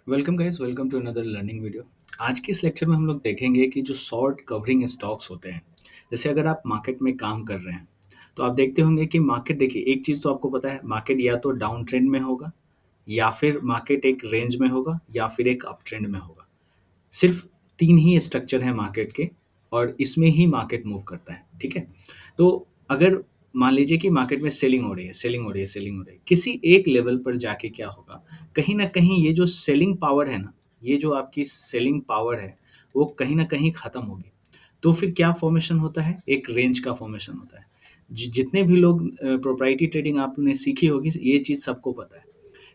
Welcome guys, welcome to another learning video. आज के इस लेक्चर में हम लोग देखेंगे कि जो शॉर्ट कवरिंग स्टॉक्स होते हैं, जैसे अगर आप मार्केट में काम कर रहे हैं तो आप देखते होंगे कि मार्केट, देखिए एक चीज़ तो आपको पता है, मार्केट या तो डाउन ट्रेंड में होगा या फिर मार्केट एक रेंज में होगा या फिर एक अप ट्रेंड में होगा। सिर्फ 3 ही स्ट्रक्चर हैं मार्केट के और इसमें ही मार्केट मूव करता है, ठीक है? तो अगर मान लीजिए कि मार्केट में सेलिंग हो रही है, सेलिंग हो रही है, सेलिंग हो रही है, किसी एक लेवल पर जाके क्या होगा, कहीं न कहीं ये जो सेलिंग पावर है ना, ये जो आपकी सेलिंग पावर है, वो कहीं न कहीं खत्म होगी। तो फिर क्या फॉर्मेशन होता है? एक रेंज का फॉर्मेशन होता है। जितने भी लोग प्रोप्राइटरी ट्रेडिंग आपने सीखी होगी, ये चीज़ सबको पता है।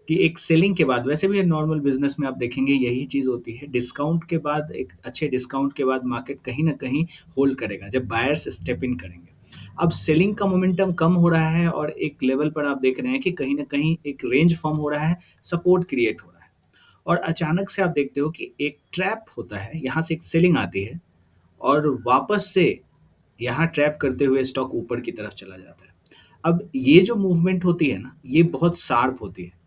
कि एक सेलिंग के बाद, वैसे भी नॉर्मल बिजनेस में आप देखेंगे यही चीज़ होती है, डिस्काउंट के बाद, एक अच्छे डिस्काउंट के बाद मार्केट कहीं न कहीं होल्ड करेगा जब बायर्स स्टेप इन करेंगे। अब सेलिंग का मोमेंटम कम हो रहा है और एक लेवल पर आप देख रहे हैं कि कहीं न कहीं एक रेंज फॉर्म हो रहा है, सपोर्ट क्रिएट हो रहा है और अचानक से आप देखते हो कि एक ट्रैप होता है, यहाँ से एक सेलिंग आती है और वापस से यहाँ ट्रैप करते हुए स्टॉक ऊपर की तरफ चला जाता है। अब ये जो मूवमेंट होती है ना, ये बहुत शार्प होती है।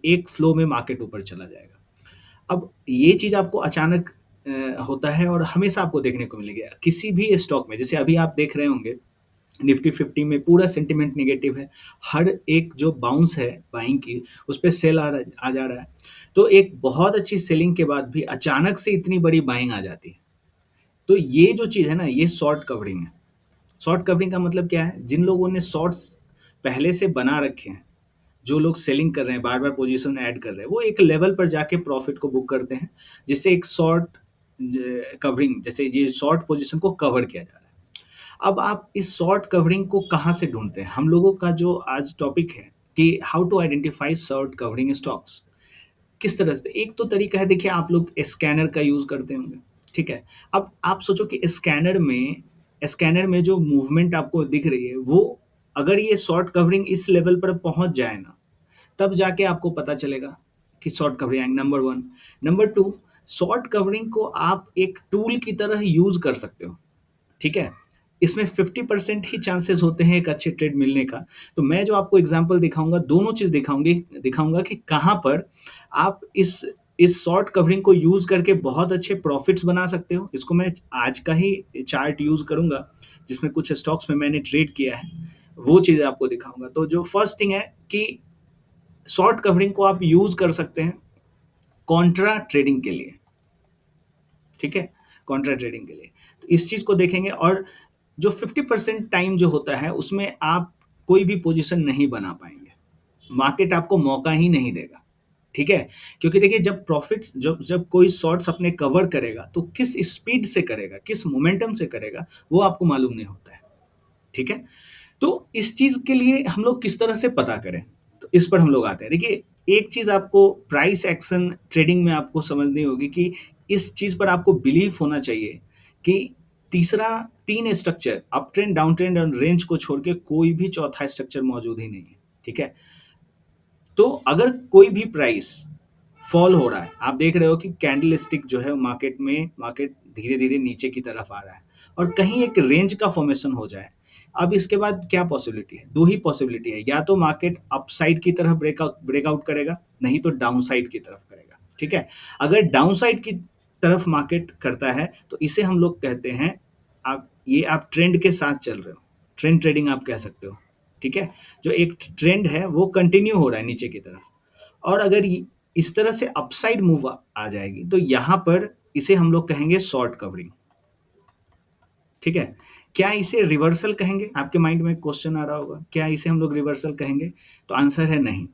एक फ्लो में मार्केट ऊपर चला जाएगा। अब ये चीज़ आपको अचानक होता है और हमेशा आपको देखने को मिलेगी। किसी भी स्टॉक में, जैसे अभी आप देख रहे होंगे निफ्टी 50 में पूरा सेंटिमेंट नेगेटिव है। हर एक जो बाउंस है बाइंग की, उस पे सेल आ जा रहा है। तो एक बहुत अच्छी सेलिंग के बाद भी अचानक से इतनी बड़ी बाइंग आ जाती है। तो ये जो चीज़ है ना, ये शॉर्ट कवरिंग है। शॉर्ट कवरिंग का मतलब क्या है? जिन लोगों ने शॉर्ट्स पहले से बना रखे हैं, जो लोग सेलिंग कर रहे हैं, बार-बार पोजीशन ऐड कर रहे हैं, वो एक लेवल पर जाके प्रॉफिट को बुक करते हैं, जिससे एक शॉर्ट कवरिंग, जैसे ये शॉर्ट पोजीशन को कवर किया जा रहा है। अब आप इस शॉर्ट कवरिंग को कहाँ से ढूँढते हैं? हम लोगों का जो आज टॉपिक है कि how to identify short covering stocks. किस तरह से? एक तो तरीका है, देखिए आप लोग स्कैनर का यूज़ करते होंगे, ठीक है? अब आप सोचो कि स्कैनर में जो मूवमेंट आपको दिख रही है, वो अगर ये शॉर्ट कवरिंग इस लेवल पर पहुँच जाए ना, तब जाके आपको पता चलेगा कि शॉर्ट कवरिंग आएँगे, नंबर 1। नंबर 2, शॉर्ट कवरिंग को आप एक टूल की तरह यूज़ कर सकते हो, ठीक है? इसमें 50% ही चांसेस होते हैं एक अच्छे ट्रेड मिलने का। तो मैं जो आपको एग्ज़ाम्पल दिखाऊँगा, दोनों चीज़ दिखाऊँगा कि कहाँ पर आप इस शॉर्ट कवरिंग को यूज़ करके बहुत अच्छे प्रॉफ़िट्स बना सकते हो। इसको मैं आज का ही चार्ट यूज़ करूँगा, जिसमें कुछ स्टॉक्स में मैंने ट्रेड किया है, वो चीज़ आपको दिखाऊँगा। तो जो फर्स्ट थिंग है कि शॉर्ट कवरिंग को आप यूज़ कर सकते हैं कॉन्ट्रा ट्रेडिंग के लिए, ठीक है? कॉन्ट्रा ट्रेडिंग के लिए। तो इस चीज़ को देखेंगे और जो 50% टाइम जो होता है, उसमें आप कोई भी पोज़ीशन नहीं बना पाएँगे। मार्केट आपको मौका ही नहीं देगा, ठीक है? क्योंकि देखिए, जब प्रॉफ़िट्स, जब जब कोई शॉर्ट्स अपने कवर करेगा, तो किस स्पीड से करेगा, किस मोमेंटम से करेगा, वो आपको मालूम नहीं होता है, ठीक है? तो इस चीज़ के लिए हम लोग किस तरह से पता करें? तो इस पर हम लोग आते हैं। देखिए, एक चीज़ आपको प्राइस एक्शन ट्रेडिंग में आपको समझनी होगी कि इस चीज़ पर आपको बिलीव होना चाहिए कि तीसरा 3 structure, up trend, down trend और रेंज को छोड़ के कोई भी चौथा स्ट्रक्चर मौजूद ही नहीं है, ठीक है? तो अगर कोई भी प्राइस फॉल हो रहा है, आप देख रहे हो कि कैंडलस्टिक जो है मार्केट धीरे-धीरे नीचे की तरफ आ रहा है और कहीं एक रेंज का फॉर्मेशन हो जाए। अब इसके बाद क्या पॉसिबिलिटी है? 2 ही पॉसिबिलिटी है, या तो मार्केट अपसाइड की तरफ ब्रेकआउट करेगा, नहीं तो डाउनसाइड की तरफ करेगा, ठीक है? अगर डाउनसाइड की तरफ मार्केट करता है, तो इसे हम लोग कहते हैं, आप ट्रेंड के साथ चल रहे हो, ट्रेंड ट्रेडिंग आप कह सकते हो, ठीक है? जो एक ट्रेंड है वो कंटिन्यू हो रहा है नीचे की तरफ और अगर इस तरह से अपसाइड मूव आ जाएगी, तो यहाँ पर इसे हम लोग कहेंगे शॉर्ट कवरिंग, ठीक है? क्या इसे रिवर्सल कहेंगे? आपके माइंड में क्वेश्चन आ रहा होगा, क्या इसे हम लोग रिवर्सल कहेंगे? तो आंसर है नहीं।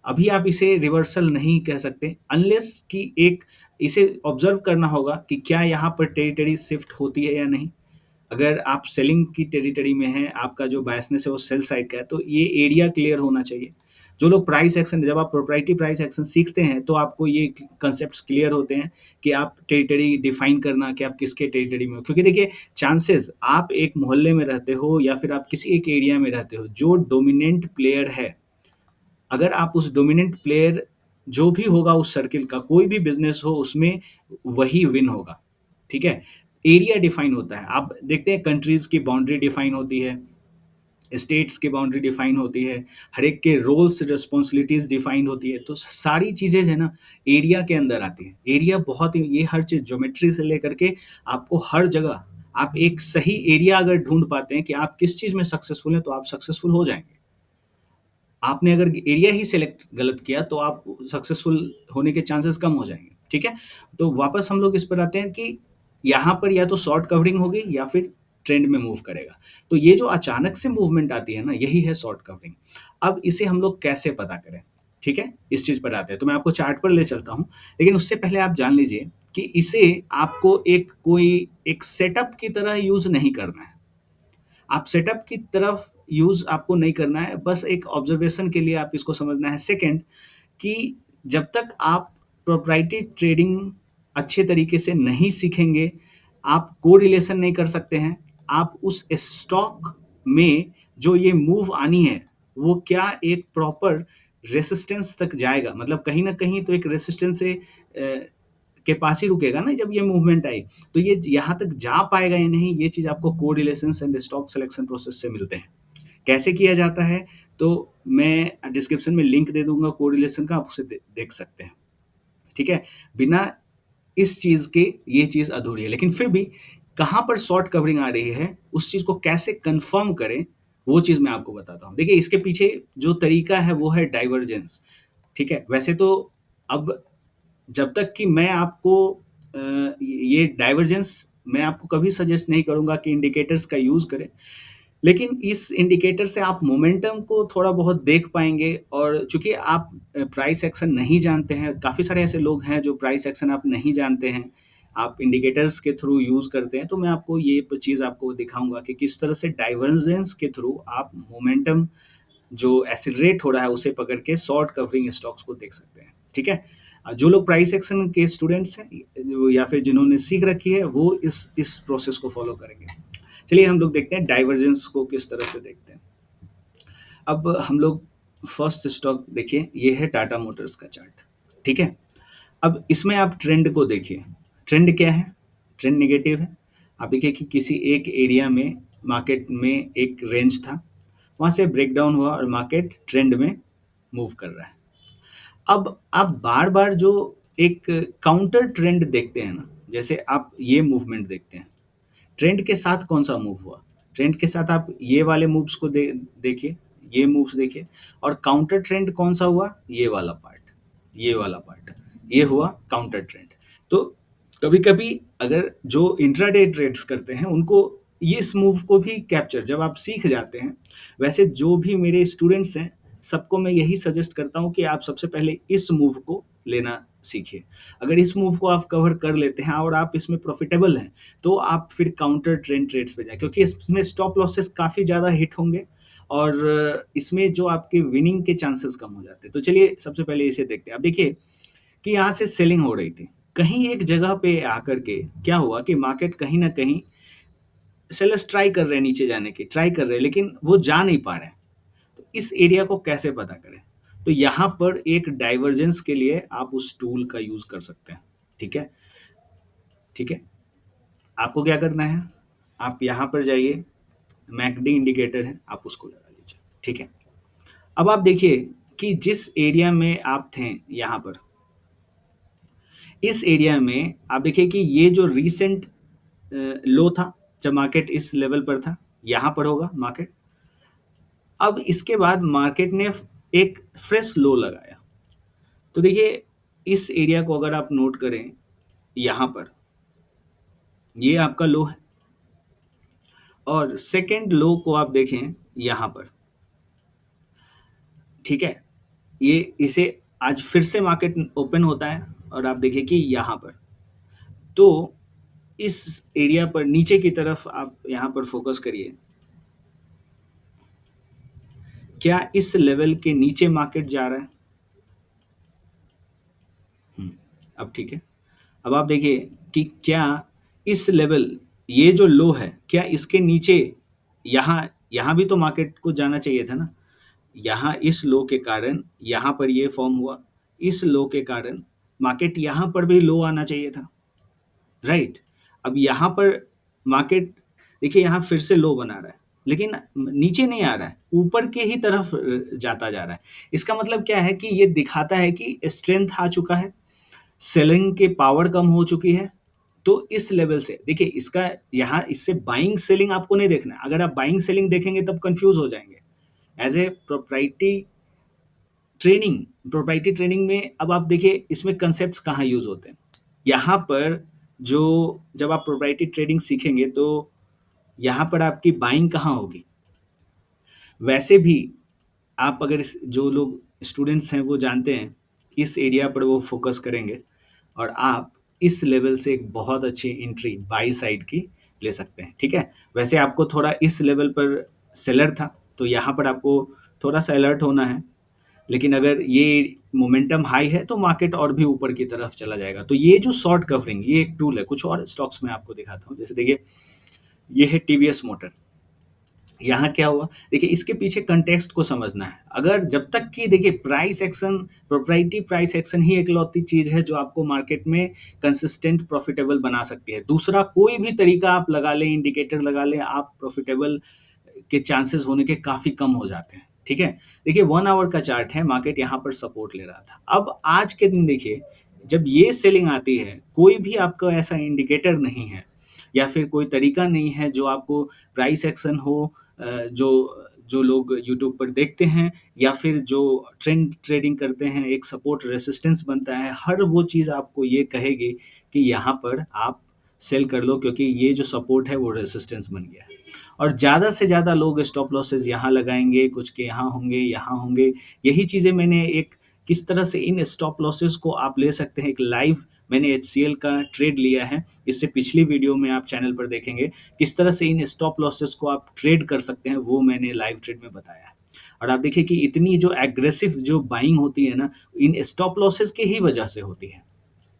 अभी आप इसे रिवर्सल नहीं कह सकते अनलेस कि एक इसे ऑब्जर्व करना होगा कि क्या यहाँ पर टेरिटरी शिफ्ट होती है या नहीं। अगर आप सेलिंग की टेरिटरी में हैं, आपका जो बायसनेस है वो सेल साइड का है, तो ये एरिया क्लियर होना चाहिए। जो लोग प्राइस एक्शन, जब आप प्रोप्राइटरी प्राइस एक्शन सीखते हैं, तो आपको ये कॉन्सेप्ट्स क्लियर होते हैं कि आप टेरिटरी डिफाइन करना कि आप किसके टेरिटरी में हो। क्योंकि देखिए, चांसेस, आप एक मोहल्ले में रहते हो या फिर आप किसी एक एरिया में रहते हो, जो डोमिनेंट प्लेयर है, अगर आप उस डोमिनेंट प्लेयर, जो भी होगा उस सर्किल का, कोई भी बिज़नेस हो उसमें, वही विन होगा, ठीक है? एरिया डिफाइन होता है। आप देखते हैं कंट्रीज़ की बाउंड्री डिफाइन होती है, स्टेट्स की बाउंड्री डिफाइन होती है, हर एक के रोल्स रिस्पॉन्सिबिलिटीज डिफाइन होती है, तो सारी चीज़ें जो है ना एरिया के अंदर आती है। एरिया बहुत ही, ये हर चीज़ ज्योमेट्री से लेकर के आपको हर जगह, आप एक सही एरिया अगर ढूंढ पाते हैं कि आप किस चीज़ में सक्सेसफुल हैं, तो आप सक्सेसफुल हो जाएंगे। आपने अगर एरिया ही सिलेक्ट गलत किया तो आप सक्सेसफुल होने के चांसेस कम हो जाएंगे। ठीक है, तो वापस हम लोग इस पर आते हैं कि यहाँ पर या तो शॉर्ट कवरिंग होगी या फिर ट्रेंड में मूव करेगा। तो ये जो अचानक से मूवमेंट आती है ना, यही है शॉर्ट कवरिंग। अब इसे हम लोग कैसे पता करें? ठीक है, इस चीज़ पर आते हैं, तो मैं आपको चार्ट पर ले चलता हूँ। लेकिन उससे पहले आप जान लीजिए कि इसे आपको एक कोई एक सेटअप की तरह यूज नहीं करना है। आप सेटअप की तरफ यूज़ आपको नहीं करना है, बस एक ऑब्जर्वेशन के लिए आप इसको समझना है। सेकंड, कि जब तक आप प्रोप्राइटरी ट्रेडिंग अच्छे तरीके से नहीं सीखेंगे, आप कोरिलेशन नहीं कर सकते हैं। आप उस स्टॉक में जो ये मूव आनी है, वो क्या एक प्रॉपर रेजिस्टेंस तक जाएगा, मतलब कहीं न कहीं तो एक रेजिस्टेंस से के पास ही रुकेगा ना जब ये मूवमेंट आई। तो ये यहाँ तक जा पाएगा या नहीं, ये चीज़ आपको correlations and stock selection process से मिलते हैं। कैसे किया जाता है? तो मैं डिस्क्रिप्शन में लिंक दे दूँगा कोरिलेशन का, आप उसे देख सकते हैं। ठीक है? बिना इस चीज़ के ये चीज़ अधूरी है। लेकिन फिर भी कहाँ पर शॉर्ट कवरिंग आ रही है, उस चीज़ को कैसे कन्फर्म करें, वो चीज़ मैं आपको बताता हूँ। देखिए, इसके पीछे जो तरीका है वो है डाइवर्जेंस। ठीक है? वैसे तो अब जब तक कि मैं आपको ये डाइवर्जेंस मैं आपको कभी सजेस्ट नहीं करूँगा कि इंडिकेटर्स का यूज़ करें। लेकिन इस इंडिकेटर से आप मोमेंटम को थोड़ा बहुत देख पाएँगे, और चूँकि आप प्राइस एक्शन नहीं जानते हैं, काफ़ी सारे ऐसे लोग हैं जो प्राइस एक्शन आप नहीं जानते हैं, आप इंडिकेटर्स के थ्रू यूज़ करते हैं, तो मैं आपको ये प चीज़ आपको दिखाऊँगा कि किस तरह से डाइवर्जेंस के थ्रू आप मोमेंटम जो एक्सेलरेट हो रहा है उसे पकड़ के शॉर्ट कवरिंग स्टॉक्स को देख सकते हैं। ठीक है? जो लोग प्राइस एक्शन के स्टूडेंट्स हैं या फिर जिन्होंने सीख रखी है, वो इस प्रोसेस को फॉलो करेंगे। चलिए हम लोग देखते हैं डाइवर्जेंस को किस तरह से देखते हैं। अब हम लोग फर्स्ट स्टॉक देखिए, ये है टाटा मोटर्स का चार्ट। ठीक है? अब इसमें आप ट्रेंड को देखिए। ट्रेंड क्या है? ट्रेंड नेगेटिव है। आप देखिए कि किसी एक एरिया में मार्केट में एक रेंज था, वहाँ से ब्रेकडाउन हुआ और मार्केट ट्रेंड में मूव कर रहा है। अब आप बार-बार जो एक काउंटर ट्रेंड देखते हैं ना, जैसे आप ये मूवमेंट देखते हैं, ट्रेंड के साथ कौन-सा मूव हुआ? ट्रेंड के साथ आप ये वाले मूव्स को देखिए, ये मूव्स देखिए, और काउंटर ट्रेंड कौन-सा हुआ? ये वाला पार्ट, ये वाला पार्ट, ये हुआ काउंटर ट्रेंड। तो कभी-कभी अगर जो इंट्राडे ट्रेड्स करते हैं, उनको ये इस मूव को भी कैप्चर जब आप सीख जाते हैं, वैसे जो भी मेरे स्टूडेंट्स हैं, सबको मैं यही सजेस्ट करता हूँ कि आप सबसे पहले इस मूव को लेना सीखिए। अगर इस मूव को आप कवर कर लेते हैं और आप इसमें प्रॉफिटेबल हैं, तो आप फिर काउंटर ट्रेंड ट्रेड्स पे जाएँ, क्योंकि इसमें स्टॉप लॉसेस काफ़ी ज़्यादा हिट होंगे और इसमें जो आपके विनिंग के चांसेस कम हो जाते हैं। तो चलिए सबसे पहले इसे देखते हैं। अब देखिए कि यहाँ से सेलिंग हो रही थी। कहीं एक जगह पे आकर के क्या हुआ कि मार्केट कहीं न कहीं सेलर्स ट्राई कर रहे हैं नीचे जाने की, ट्राई कर रहे हैं, लेकिन वो जा नहीं पा रहे हैं। तो इस एरिया को कैसे पता करें? तो यहाँ पर एक डाइवर्जेंस के लिए आप उस टूल का यूज़ कर सकते हैं। ठीक है? ठीक है? आपको क्या करना है? आप यहाँ पर जाइए, मैकडी इंडिकेटर है, आप उसको लगा लीजिए। ठीक है? अब आप देखिए कि जिस एरिया में आप थे यहाँ पर, इस एरिया में आप देखिए कि ये जो रीसेंट लो था, जब मार्केट इस लेवल पर था, यहाँ पर होगा मार्केट। अब इसके बाद मार्केट ने एक फ्रेश लो लगाया। तो देखिए, इस एरिया को अगर आप नोट करें, यहाँ पर ये आपका लो है, और सेकंड लो को आप देखें यहाँ पर। ठीक है? ये इसे आज फिर से मार्केट ओपन होता है और आप देखिए कि यहाँ पर, तो इस एरिया पर नीचे की तरफ आप यहाँ पर फोकस करिए। क्या इस लेवल के नीचे मार्केट जा रहा है? अब ठीक है। अब आप देखिए कि क्या इस लेवल, ये जो लो है, क्या इसके नीचे यहाँ यहाँ भी तो मार्केट को जाना चाहिए था ना। यहाँ इस लो के कारण यहाँ पर ये फॉर्म हुआ, इस लो के कारण मार्केट यहाँ पर भी लो आना चाहिए था, राइट? अब यहाँ पर मार्केट देखिए यहाँ फिर से लो बना रहा है, लेकिन नीचे नहीं आ रहा है, ऊपर के ही तरफ जाता जा रहा है। इसका मतलब क्या है कि ये दिखाता है कि स्ट्रेंथ आ चुका है, सेलिंग की पावर कम हो चुकी है। तो इस लेवल से देखिए इसका यहाँ इससे बाइंग सेलिंग आपको नहीं देखना है। अगर आप बाइंग सेलिंग देखेंगे तब कन्फ्यूज़ हो जाएँगे। As a training proprietary training में अब आप देखिए इसमें कांसेप्ट्स कहाँ यूज़ होते हैं। यहाँ पर जो जब आप प्रोप्राइटरी ट्रेडिंग सीखेंगे तो यहाँ पर आपकी बाइंग कहाँ होगी? वैसे भी आप अगर इस जो लोग स्टूडेंट्स हैं वो जानते हैं, इस एरिया पर वो फ़ोकस करेंगे और आप इस लेवल से एक बहुत अच्छी एंट्री बाई साइड की ले सकते हैं, ठीक है? वैसे आपको थोड़ा इस लेवल पर सेलर था, तो यहाँ पर आपको थोड़ा-सा अलर्ट होना है। लेकिन अगर ये मोमेंटम हाई है तो मार्केट और भी ऊपर की तरफ चला जाएगा। तो ये जो शॉर्ट कवरिंग ये एक टूल है। कुछ और स्टॉक्स मैं आपको दिखाता हूँ। जैसे देखिए ये है टीवीएस मोटर। यहाँ क्या हुआ? देखिए इसके पीछे कॉन्टेक्स्ट को समझना है। अगर जब तक कि देखिए price action proprietary price action ही इकलौती चीज़ है जो आपको मार्केट में कंसिस्टेंट प्रॉफिटेबल बना सकती है। दूसरा कोई भी तरीका आप लगा लें, इंडिकेटर लगा लें, आप प्रॉफिटेबल के चांसेस होने के काफ़ी कम हो जाते हैं, ठीक है? देखिए 1 आवर का चार्ट है, मार्केट यहाँ पर सपोर्ट ले रहा था। अब आज के दिन देखिए, जब ये सेलिंग आती है, कोई भी आपका ऐसा इंडिकेटर नहीं है या फिर कोई तरीका नहीं है जो आपको प्राइस एक्शन हो जो जो लोग यूट्यूब पर देखते हैं या फिर जो ट्रेंड ट्रेडिंग करते हैं, एक सपोर्ट रेजिस्टेंस बनता है, हर वो चीज़ आपको ये कहेगी कि यहाँ पर आप सेल कर लो क्योंकि ये जो सपोर्ट है वो रेजिस्टेंस बन गया है। और ज़्यादा से ज़्यादा लोग स्टॉप लॉसेस यहाँ लगाएँगे, कुछ के यहाँ होंगे। यही चीज़ें मैंने एक किस तरह से इन स्टॉप लॉसेस को आप ले सकते हैं, एक लाइव मैंने एचसीएल का ट्रेड लिया है। इससे पिछली वीडियो में आप चैनल पर देखेंगे, किस तरह से इन स्टॉप लॉसेस को आप ट्रेड कर सकते हैं, वो मैंने लाइव ट्रेड में बताया है। और आप देखिए कि इतनी जो एग्रेसिव जो बाइंग होती है ना, इन स्टॉप लॉसेस की ही वजह से होती है।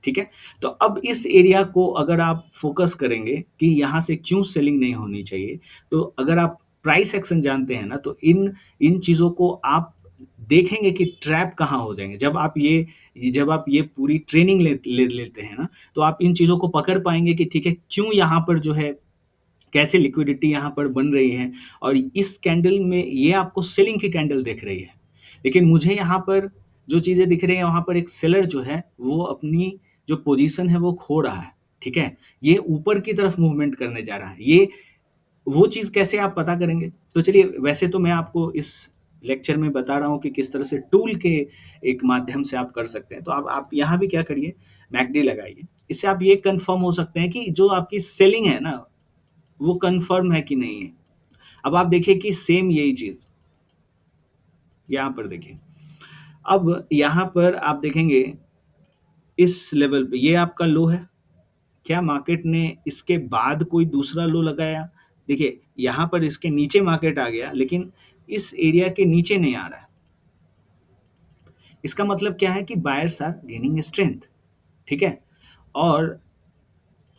ठीक है? तो अब इस एरिया को अगर आप फ़ोकस करेंगे कि यहाँ से क्यों सेलिंग नहीं होनी चाहिए, तो अगर आप प्राइस एक्शन जानते हैं ना, तो इन इन चीज़ों को आप देखेंगे कि ट्रैप कहाँ हो जाएँगे। जब आप ये पूरी ट्रेनिंग लेते हैं ना, तो आप इन चीज़ों को पकड़ पाएँगे कि ठीक है, क्यों यहाँ पर जो है कैसे लिक्विडिटी यहाँ पर बन रही है और इस कैंडल में ये आपको सेलिंग की कैंडल दिख रही है। लेकिन मुझे यहाँ पर जो चीज़ें दिख रही हैं वहाँ पर एक सेलर जो है वो अपनी जो पोजीशन है वो खो रहा है, ठीक है? ये ऊपर की तरफ मूवमेंट करने जा रहा है। ये वो चीज़ कैसे आप पता करेंगे? तो चलिए वैसे तो मैं आपको इस लेक्चर में बता रहा हूँ कि किस तरह से टूल के एक माध्यम से आप कर सकते हैं। तो आप यहाँ भी क्या करिए, मैकडी लगाइए। इससे आप ये कन्फर्म हो सकते हैं कि जो आपकी सेलिंग है ना वो कन्फर्म है कि नहीं है। अब आप देखिए कि सेम यही चीज़ यहाँ पर देखिए। अब यहाँ पर आप देखेंगे इस लेवल पे ये आपका लो है। क्या मार्केट ने इसके बाद कोई दूसरा लो लगाया? देखिए यहाँ पर इसके नीचे मार्केट आ गया लेकिन इस एरिया के नीचे नहीं आ रहा है। इसका मतलब क्या है कि बायर्स आर गेनिंग स्ट्रेंथ, ठीक है? और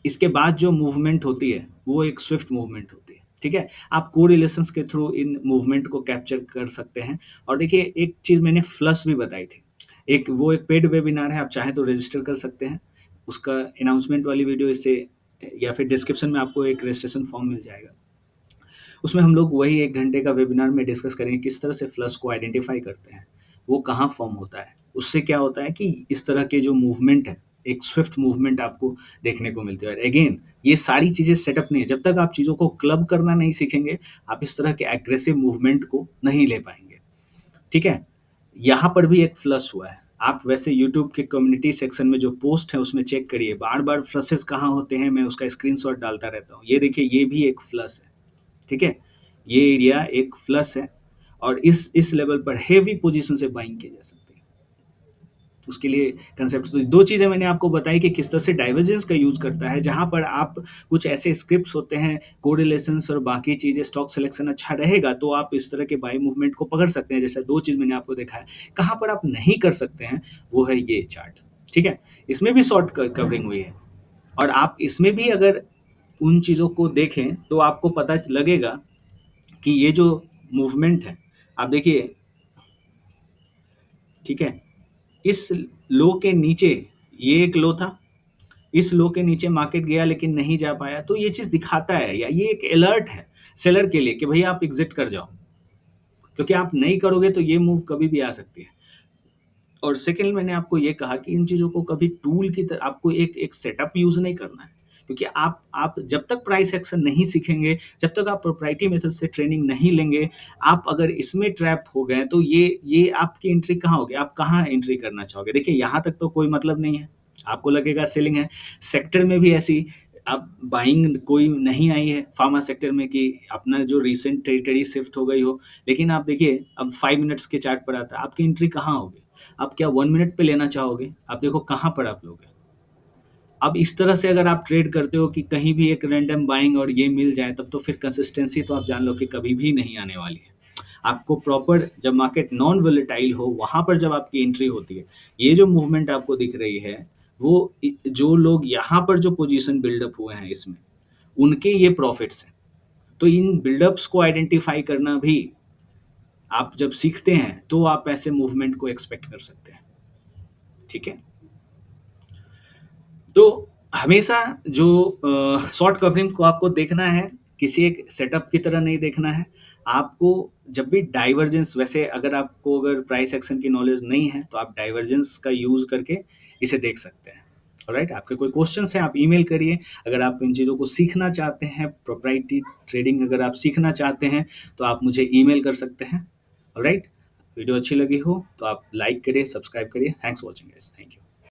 इसके बाद जो मूवमेंट होती है, वो एक स्विफ्ट मूवमेंट होती है, ठीक है? आप कोरिलेशंस के थ्रू इन मूवमेंट को कैप्चर कर सकते हैं और देखिए एक चीज़ मैंने फ्लश भी बताई थी। एक पेड वेबिनार है, आप चाहें तो रजिस्टर कर सकते हैं। उसका अनाउंसमेंट वाली वीडियो इससे या फिर डिस्क्रिप्शन में आपको एक रजिस्ट्रेशन फॉर्म मिल जाएगा। उसमें हम लोग वही 1 घंटे का वेबिनार में डिस्कस करेंगे किस तरह से फ्लश को आइडेंटिफ़ाई करते हैं, वो कहाँ फ़ॉर्म होता है। उससे क्या होता है कि इस तरह के जो मूवमेंट है, एक स्विफ्ट मूवमेंट आपको देखने को मिलती है और अगेन ये सारी चीज़ें सेटअप नहीं है, जब तक आप चीज़ों को क्लब करना नहीं सीखेंगे, आप इस तरह के एग्रेसिव मूवमेंट को नहीं ले पाएँगे, ठीक है? यहाँ पर भी एक फ्लश हुआ है। आप वैसे यूट्यूब के कम्युनिटी सेक्शन में जो पोस्ट है उसमें चेक करिए, बार-बार फ्लशेज़ कहाँ होते हैं, मैं उसका स्क्रीनशॉट डालता रहता हूँ। ये देखिए ये भी एक फ्लश है। ठीक है? ये एरिया एक फ्लश है और इस लेवल पर हेवी पोजीशन से बाइंग की जा सकती है। तो उसके लिए कंसेप्ट तो 2 चीज़ें मैंने आपको बताई कि किस तरह से डाइवर्जेंस का यूज़ करता है, जहाँ पर आप कुछ ऐसे स्क्रिप्ट्स होते हैं, कोरिलेशंस और बाकी चीज़ें स्टॉक सिलेक्शन अच्छा रहेगा, तो आप इस तरह के बाय मूवमेंट को पकड़ सकते हैं। जैसे 2 चीज़ मैंने आपको दिखाया। कहाँ पर आप नहीं कर सकते हैं, वो है ये चार्ट। ठीक है? इसमें भी शॉर्ट क कवरिंग हुई है और आप इसमें भी अगर उन चीज़ों को देखें, तो आपको पता च लगेगा कि ये जो मूवमेंट है, आप देखिए, ठीक है? इस लो के नीचे ये एक लो था, इस लो के नीचे मार्केट गया लेकिन नहीं जा पाया, तो ये चीज़ दिखाता है या ये एक अलर्ट है सेलर के लिए कि भैया आप एग्जिट कर जाओ, क्योंकि आप नहीं करोगे तो ये मूव कभी भी आ सकती है। और सेकंड मैंने आपको ये कहा कि इन चीज़ों को कभी टूल की तरह आपको एक एक सेटअप यूज़ नहीं करना है। क्योंकि आप जब तक प्राइस एक्शन नहीं सीखेंगे, जब तक आप प्रोप्राइटरी मेथड से ट्रेनिंग नहीं लेंगे, आप अगर इसमें ट्रैप हो गए तो ये आपकी एंट्री कहाँ होगी? आप कहाँ एंट्री करना चाहोगे? देखिए यहाँ तक तो कोई मतलब नहीं है। आपको लगेगा सेलिंग है। सेक्टर में भी ऐसी अब बाइंग कोई नहीं आई है फार्मा सेक्टर में कि अपना जो रीसेंट टेरिटरी शिफ्ट हो गई हो। लेकिन आप देखिए अब 5 मिनट्स के चार्ट पर आता है, आपकी एंट्री कहाँ होगी? आप क्या 1 मिनट पे लेना चाहोगे? आप देखो कहाँ पर आप लोगे। अब इस तरह से अगर आप ट्रेड करते हो कि कहीं भी एक रैंडम बाइंग और ये मिल जाए, तब तो फिर कंसिस्टेंसी तो आप जान लो कि कभी भी नहीं आने वाली है। आपको प्रॉपर जब मार्केट नॉन वोलेटाइल हो, वहाँ पर जब आपकी एंट्री होती है, ये जो मूवमेंट आपको दिख रही है, वो जो लोग यहाँ पर जो पोजीशन बिल्डअप हुए हैं इसमें, उनके ये प्रॉफिट्स हैं। तो इन बिल्डअप्स को आइडेंटिफाई करना भी आप जब सीखते हैं, तो आप ऐसे मूवमेंट को एक्सपेक्ट कर सकते हैं। ठीक है? तो हमेशा जो शॉर्ट कवरिंग को आपको देखना है, किसी एक सेटअप की तरह नहीं देखना है। आपको जब भी डाइवर्जेंस, वैसे अगर प्राइस एक्शन की नॉलेज नहीं है, तो आप डाइवर्जेंस का यूज़ करके इसे देख सकते हैं। ऑलराइट, आपके कोई क्वेश्चंस हैं आप ईमेल करिए। अगर आप इन चीज़ों को सीखना चाहते हैं, प्रोप्राइटरी ट्रेडिंग अगर आप सीखना चाहते हैं, तो आप मुझे ईमेल कर सकते हैं। ऑलराइट, वीडियो अच्छी लगी हो तो आप लाइक करिए, सब्सक्राइब करिए। Thanks for watching guys, thank you.